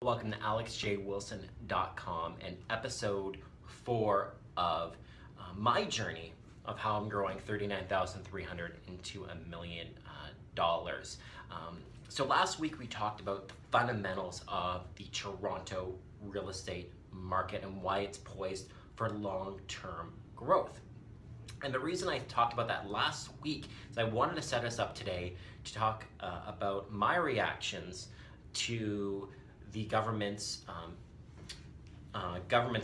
Welcome to alexjwilson.com and episode 4 of my journey of how I'm growing $39,300 into $1 million. So last week we talked about the fundamentals of the Toronto real estate market and why it's poised for long-term growth. And the reason I talked about that last week is I wanted to set us up today to talk about my reactions to the government's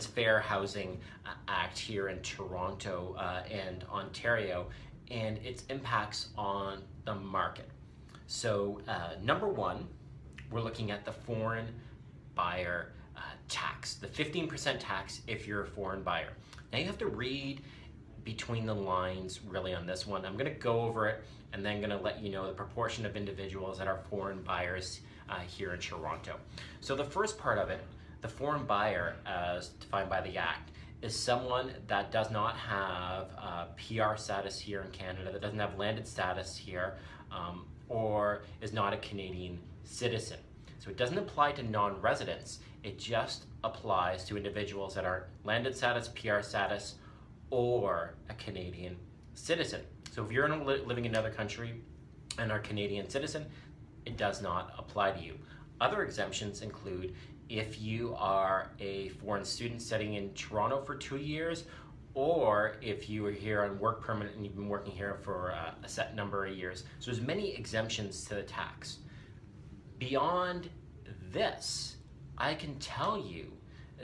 Fair Housing Act here in Toronto and Ontario and its impacts on the market. So number one, we're looking at the foreign buyer tax, the 15% tax if you're a foreign buyer. Now you have to read between the lines really on this one. I'm going to go over it and then going to let you know the proportion of individuals that are foreign buyers here in Toronto. So the first part of it, the foreign buyer as defined by the Act, is someone that does not have PR status here in Canada, that doesn't have landed status here, or is not a Canadian citizen. So it doesn't apply to non-residents, it just applies to individuals that are landed status, PR status, or a Canadian citizen. So if you're living in another country and are a Canadian citizen, it does not apply to you. Other exemptions include if you are a foreign student studying in Toronto for 2 years, or if you are here on work permit and you've been working here for a set number of years. So there's many exemptions to the tax. Beyond this, I can tell you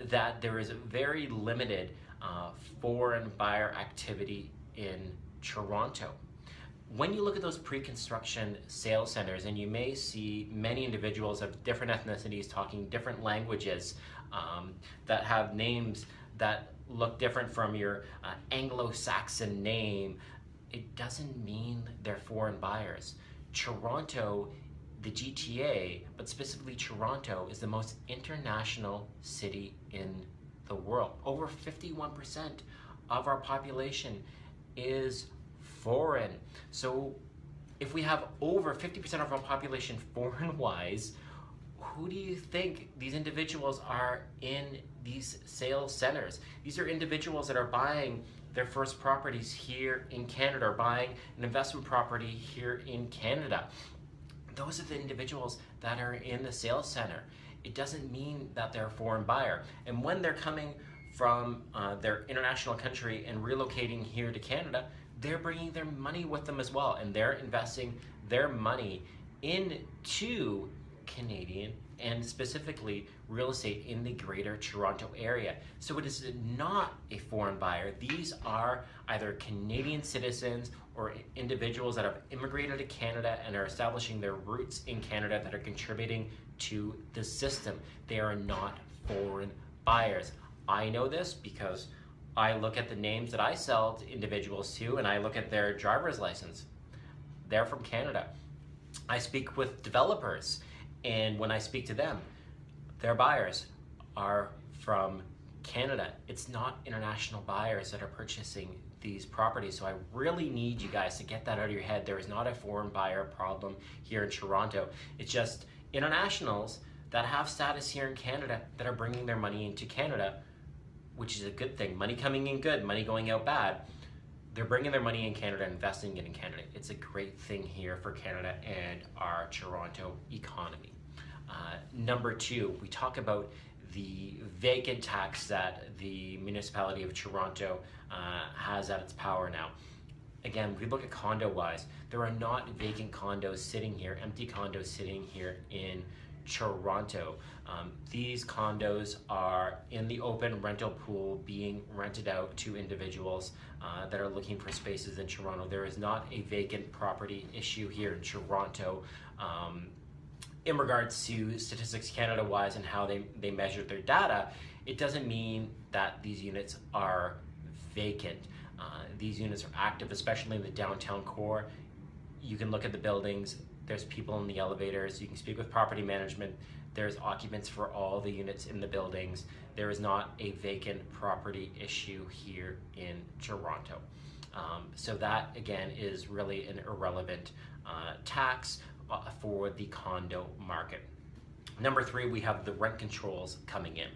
that there is a very limited foreign buyer activity in Toronto. When you look at those pre-construction sales centers, and you may see many individuals of different ethnicities talking different languages that have names that look different from your Anglo-Saxon name, it doesn't mean they're foreign buyers. Toronto, the GTA, but specifically Toronto, is the most international city in the world. Over 51% of our population is foreign. So if we have over 50% of our population foreign-wise, who do you think these individuals are in these sales centers? These are individuals that are buying their first properties here in Canada, or buying an investment property here in Canada. Those are the individuals that are in the sales center. It doesn't mean that they're a foreign buyer. And when they're coming from their international country and relocating here to Canada, they're bringing their money with them as well, and they're investing their money into Canadian and specifically real estate in the Greater Toronto area. So it is not a foreign buyer. These are either Canadian citizens or individuals that have immigrated to Canada and are establishing their roots in Canada that are contributing to the system. They are not foreign buyers. I know this because I look at the names that I sell to individuals to, and I look at their driver's license. They're from Canada. I speak with developers, and when I speak to them, their buyers are from Canada. It's not international buyers that are purchasing these properties. So I really need you guys to get that out of your head. There is not a foreign buyer problem here in Toronto. It's just internationals that have status here in Canada that are bringing their money into Canada, which is a good thing. Money coming in good, money going out bad. They're bringing their money in Canada, investing it in Canada. It's a great thing here for Canada and our Toronto economy. Number two, we talk about the vacant tax that the municipality of Toronto has at its power now. Again, we look at condo-wise, there are not vacant condos sitting here, empty condos sitting here in Toronto. These condos are in the open rental pool being rented out to individuals that are looking for spaces in Toronto. There is not a vacant property issue here in Toronto. In regards to Statistics Canada-wise and how they measure their data, it doesn't mean that these units are vacant. These units are active, especially in the downtown core. You can look at the buildings, there's people in the elevators, you can speak with property management, there's occupants for all the units in the buildings. There is not a vacant property issue here in Toronto. So that, again, is really an irrelevant tax for the condo market. Number three, we have the rent controls coming in.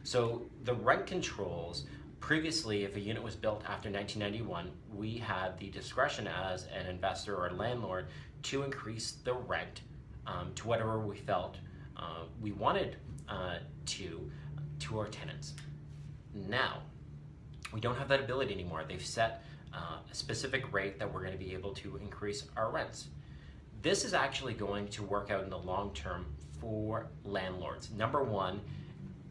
So the rent controls, previously, if a unit was built after 1991, we had the discretion as an investor or a landlord to increase the rent to whatever we felt we wanted to our tenants. Now, we don't have that ability anymore. They've set a specific rate that we're going to be able to increase our rents. This is actually going to work out in the long term for landlords. Number one,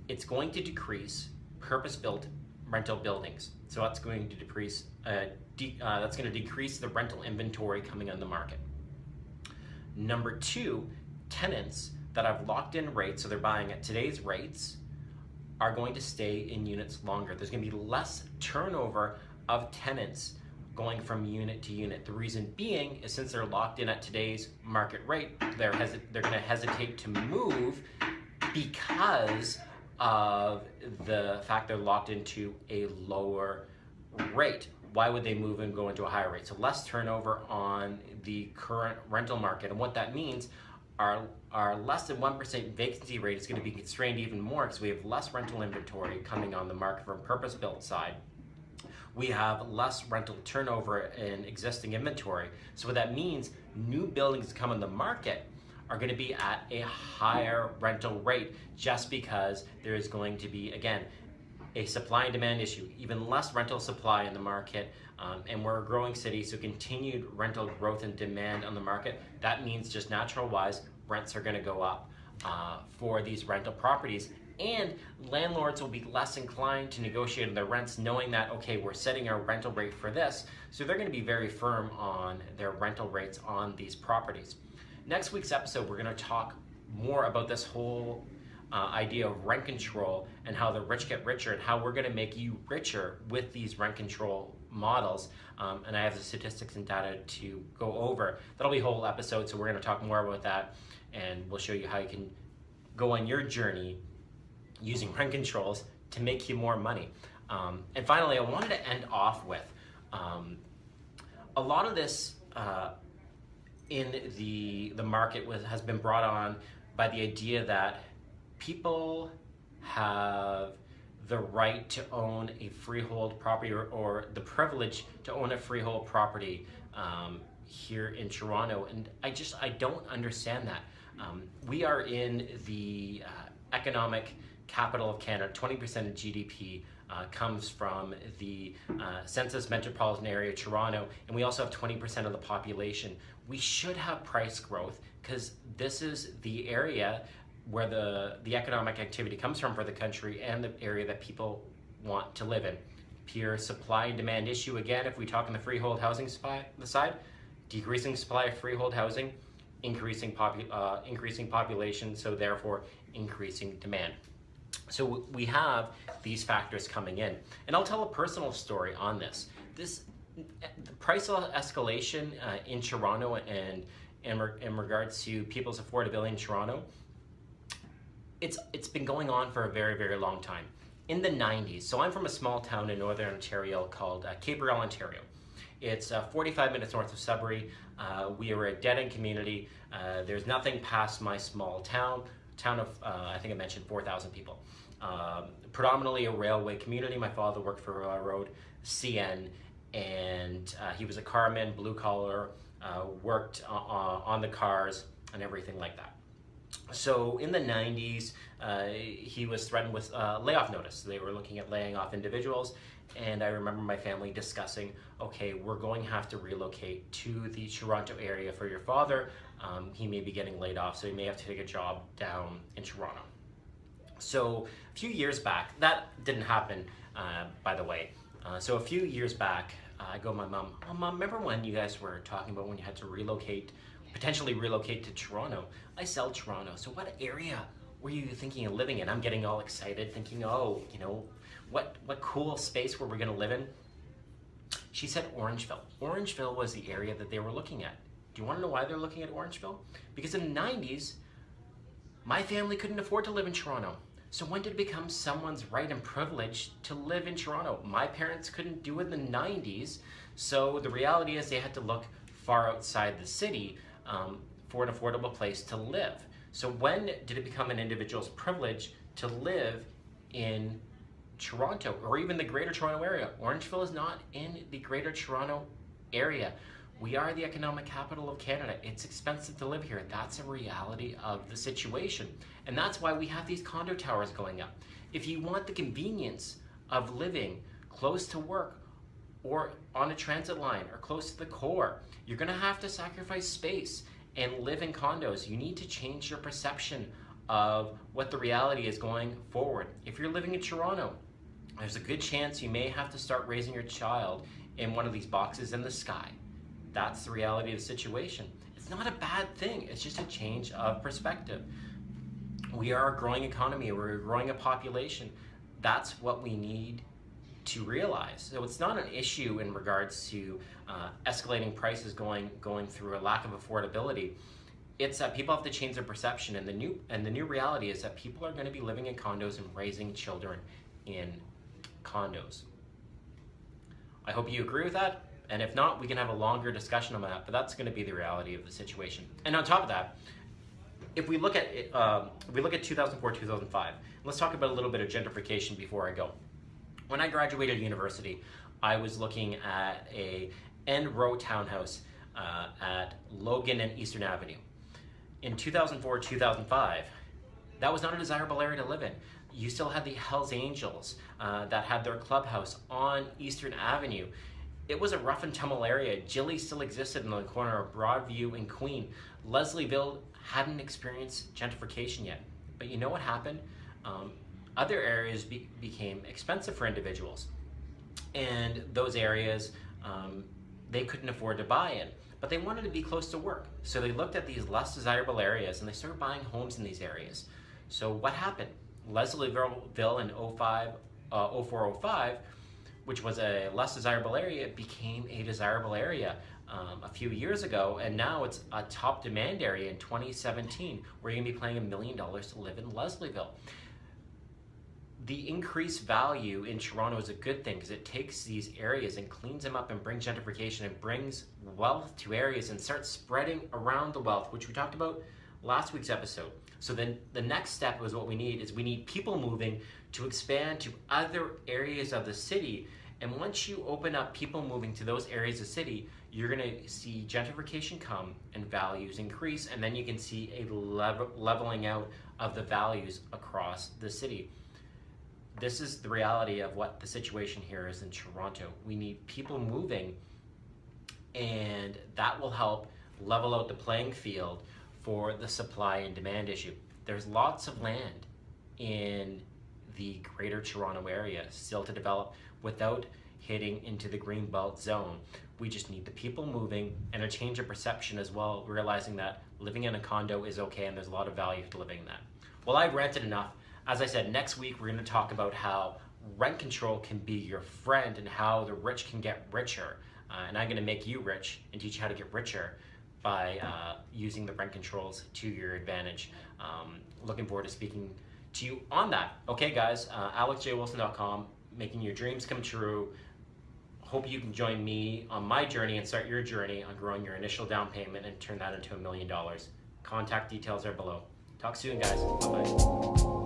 it's going to decrease purpose-built rental buildings. So that's going to decrease the rental inventory coming on the market. Number two, tenants that have locked in rates, so they're buying at today's rates, are going to stay in units longer. There's going to be less turnover of tenants going from unit to unit. The reason being is since they're locked in at today's market rate, they're going to hesitate to move because of the fact they're locked into a lower rate. Why would they move and go into a higher rate? So less turnover on the current rental market. And what that means, our less than 1% vacancy rate is going to be constrained even more because we have less rental inventory coming on the market from purpose-built side. We have less rental turnover in existing inventory. So what that means, new buildings come on the market are going to be at a higher rental rate just because there is going to be, again, a supply and demand issue, even less rental supply in the market, and we're a growing city, so continued rental growth and demand on the market. That means just natural wise, rents are going to go up for these rental properties, and landlords will be less inclined to negotiate on their rents knowing that, okay, we're setting our rental rate for this, so they're going to be very firm on their rental rates on these properties. Next week's episode, we're going to talk more about this whole idea of rent control and how the rich get richer and how we're going to make you richer with these rent control models. And I have the statistics and data to go over. That'll be a whole episode, so we're going to talk more about that, and we'll show you how you can go on your journey using rent controls to make you more money. And finally, I wanted to end off with a lot of this in the market has been brought on by the idea that people have the right to own a freehold property or the privilege to own a freehold property here in Toronto, and I don't understand that. We are in the economic capital of Canada. 20% of GDP comes from the census metropolitan area of Toronto, and we also have 20% of the population. We should have price growth because this is the area where the economic activity comes from for the country and the area that people want to live in. Pure supply and demand issue again, if we talk on the freehold housing side, decreasing supply of freehold housing, increasing population, so therefore increasing demand. So we have these factors coming in. And I'll tell a personal story on this. The price escalation in Toronto and in regards to people's affordability in Toronto, it's been going on for a very, very long time. In the 90s, so I'm from a small town in Northern Ontario called Cape-Breton, Ontario. It's 45 minutes north of Sudbury. We are a dead-end community. There's nothing past my small town of, I think I mentioned 4,000 people. Predominantly a railway community. My father worked for railroad, CN, and he was a carman, blue collar, worked on the cars and everything like that. So in the 90s, he was threatened with layoff notice. They were looking at laying off individuals, and I remember my family discussing, okay, we're going to have to relocate to the Toronto area for your father. He may be getting laid off, so he may have to take a job down in Toronto. So a few years back, that didn't happen, by the way. So a few years back, I go to my mom, oh, Mom, remember when you guys were talking about when you had to potentially relocate to Toronto? I sell Toronto, so what area were you thinking of living in? I'm getting all excited, thinking, oh, you know, what cool space were we gonna live in? She said Orangeville. Orangeville was the area that they were looking at. Do you wanna know why they're looking at Orangeville? Because in the 90s, my family couldn't afford to live in Toronto. So when did it become someone's right and privilege to live in Toronto? My parents couldn't do it in the 90s, so the reality is they had to look far outside the city for an affordable place to live. So when did it become an individual's privilege to live in Toronto or even the Greater Toronto Area? Orangeville is not in the Greater Toronto Area. We are the economic capital of Canada. It's expensive to live here. That's a reality of the situation. And that's why we have these condo towers going up. If you want the convenience of living close to work or on a transit line or close to the core, you're gonna have to sacrifice space and live in condos. You need to change your perception of what the reality is going forward. If you're living in Toronto, there's a good chance you may have to start raising your child in one of these boxes in the sky. That's the reality of the situation. It's not a bad thing, it's just a change of perspective. We are a growing economy, we're growing a population. That's what we need to realize. So it's not an issue in regards to escalating prices going through a lack of affordability. It's that people have to change their perception, and the new reality is that people are going to be living in condos and raising children in condos. I hope you agree with that, and if not, we can have a longer discussion on that, but that's going to be the reality of the situation. And on top of that, if we look at 2004, 2005, let's talk about a little bit of gentrification before I go. When I graduated university, I was looking at a end row townhouse at Logan and Eastern Avenue. In 2004, 2005, that was not a desirable area to live in. You still had the Hells Angels that had their clubhouse on Eastern Avenue. It was a rough and tumble area. Gilly still existed in the corner of Broadview and Queen. Leslieville hadn't experienced gentrification yet. But you know what happened? Other areas became expensive for individuals. And those areas, they couldn't afford to buy in. But they wanted to be close to work. So they looked at these less desirable areas and they started buying homes in these areas. So what happened? Leslieville in 0405, which was a less desirable area, became a desirable area a few years ago, and now it's a top demand area in 2017, where you're gonna be paying $1 million to live in Leslieville. The increased value in Toronto is a good thing because it takes these areas and cleans them up and brings gentrification and brings wealth to areas and starts spreading around the wealth, which we talked about last week's episode. So then the next step is what we need people moving to expand to other areas of the city. And once you open up people moving to those areas of the city, you're gonna see gentrification come and values increase, and then you can see a leveling out of the values across the city. This is the reality of what the situation here is in Toronto. We need people moving, and that will help level out the playing field for the supply and demand issue. There's lots of land in the Greater Toronto Area still to develop without hitting into the Greenbelt zone. We just need the people moving and a change of perception as well, realizing that living in a condo is okay and there's a lot of value to living in that. Well, I've ranted enough. As I said, next week we're going to talk about how rent control can be your friend and how the rich can get richer. And I'm going to make you rich and teach you how to get richer by using the rent controls to your advantage. Looking forward to speaking to you on that. Okay, guys, alexjwilson.com, making your dreams come true. Hope you can join me on my journey and start your journey on growing your initial down payment and turn that into $1 million. Contact details are below. Talk soon, guys. Bye-bye.